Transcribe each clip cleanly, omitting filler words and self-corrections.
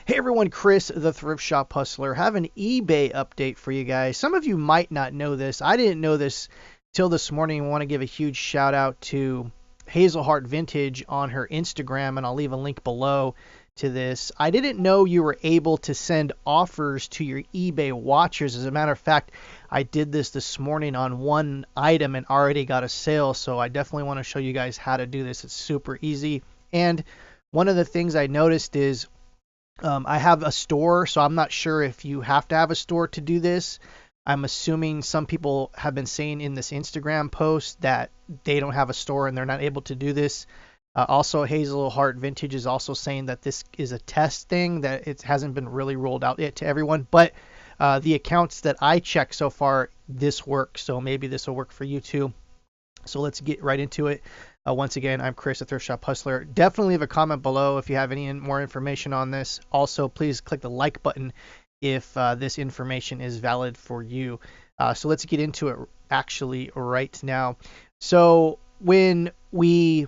Hey everyone, Chris, the Thrift Shop Hustler, have an eBay update for you guys. Some of you might not know this. I didn't know this till this morning. I want to give a huge shout out to Hazelheart Vintage on her Instagram, and I'll leave a link below to this. I didn't know you were able to send offers to your eBay watchers. As a matter of fact, I did this morning on one item and already got a sale, so I definitely want to show you guys how to do this. It's super easy. And one of the things I noticed is I have a store, so I'm not sure if you have to have a store to do this. I'm assuming some people have been saying in this Instagram post that they don't have a store and they're not able to do this. Also, Hazel Heart Vintage is also saying that this is a test thing, that it hasn't been really rolled out yet to everyone. But the accounts that I checked so far, this works. So maybe this will work for you too. So let's get right into it. Once again, I'm Chris, the Thrift Shop Hustler. Definitely leave a comment below if you have any more information on this. Also, please click the like button if this information is valid for you. So let's get into it actually right now. So when we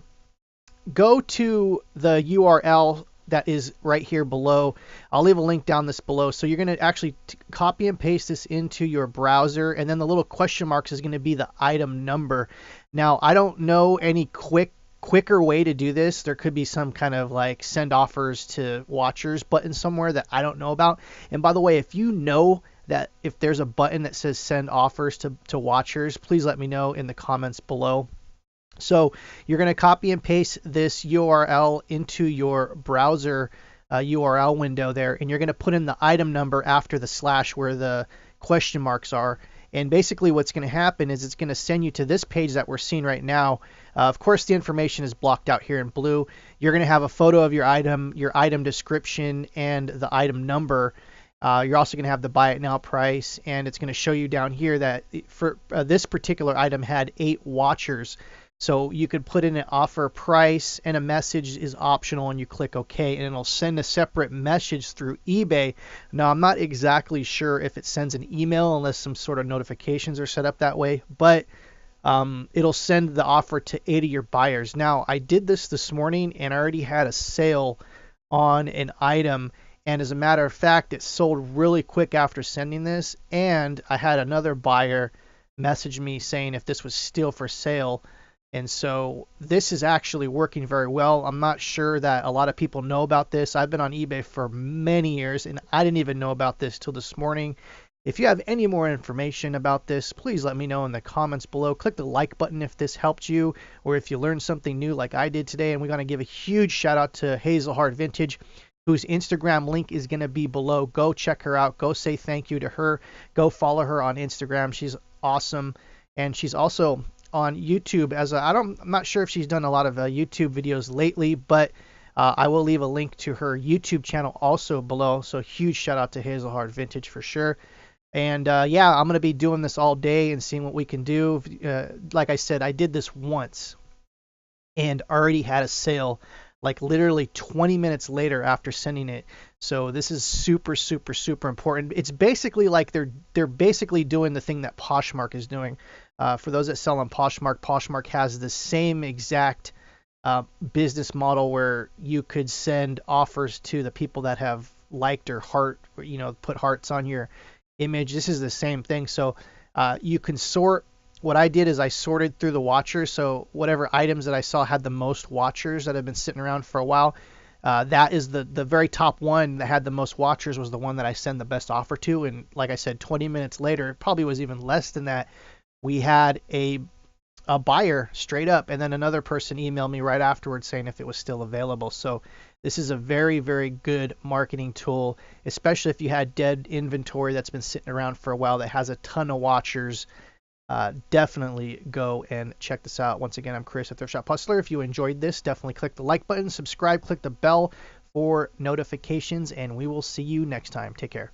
go to the URL that is right here below, I'll leave a link down this below. So you're going to actually copy and paste this into your browser, and then the little question marks is going to be the item number. Now, I don't know any quicker way to do this. There could be some kind of like send offers to watchers button somewhere that I don't know about. And by the way, if you know that if there's a button that says send offers to watchers, please let me know in the comments below. So you're going to copy and paste this URL into your browser URL window there, and you're going to put in the item number after the slash where the question marks are. And basically what's going to happen is it's going to send you to this page that we're seeing right now. Of course, the information is blocked out here in blue. You're going to have a photo of your item description, and the item number. You're also going to have the buy it now price, and it's going to show you down here that for this particular item had 8 watchers. So you could put in an offer price, and a message is optional, and you click OK, and it'll send a separate message through eBay. Now, I'm not exactly sure if it sends an email unless some sort of notifications are set up that way, but it'll send the offer to 8 of your buyers. Now, I did this morning, and I already had a sale on an item, and as a matter of fact, it sold really quick after sending this, and I had another buyer message me saying if this was still for sale. And so this is actually working very well. I'm not sure that a lot of people know about this. I've been on eBay for many years, and I didn't even know about this till this morning. If you have any more information about this, please let me know in the comments below. Click the like button if this helped you, or if you learned something new like I did today. And we're going to give a huge shout out to Hazelheart Vintage, whose Instagram link is going to be below. Go check her out. Go say thank you to her. Go follow her on Instagram. She's awesome. And she's also on YouTube I'm not sure if she's done a lot of YouTube videos lately, but I will leave a link to her YouTube channel also below. So huge shout out to Hazelheart Vintage for sure. And yeah, I'm going to be doing this all day and seeing what we can do. Like I said, I did this once and already had a sale like literally 20 minutes later after sending it. So this is super, super, super important. It's basically like they're basically doing the thing that Poshmark is doing. For those that sell on Poshmark, Poshmark has the same exact business model where you could send offers to the people that have liked or put hearts on your image. This is the same thing. So you can sort. What I did is I sorted through the watchers. So whatever items that I saw had the most watchers that have been sitting around for a while, that is the very top one that had the most watchers was the one that I send the best offer to. And like I said, 20 minutes later, it probably was even less than that, we had a buyer straight up, and then another person emailed me right afterwards saying if it was still available. So this is a very, very good marketing tool, especially if you had dead inventory that's been sitting around for a while that has a ton of watchers. Definitely go and check this out. Once again, I'm Chris, the Thrift Shop Hustler. If you enjoyed this, definitely click the like button, subscribe, click the bell for notifications, and we will see you next time. Take care.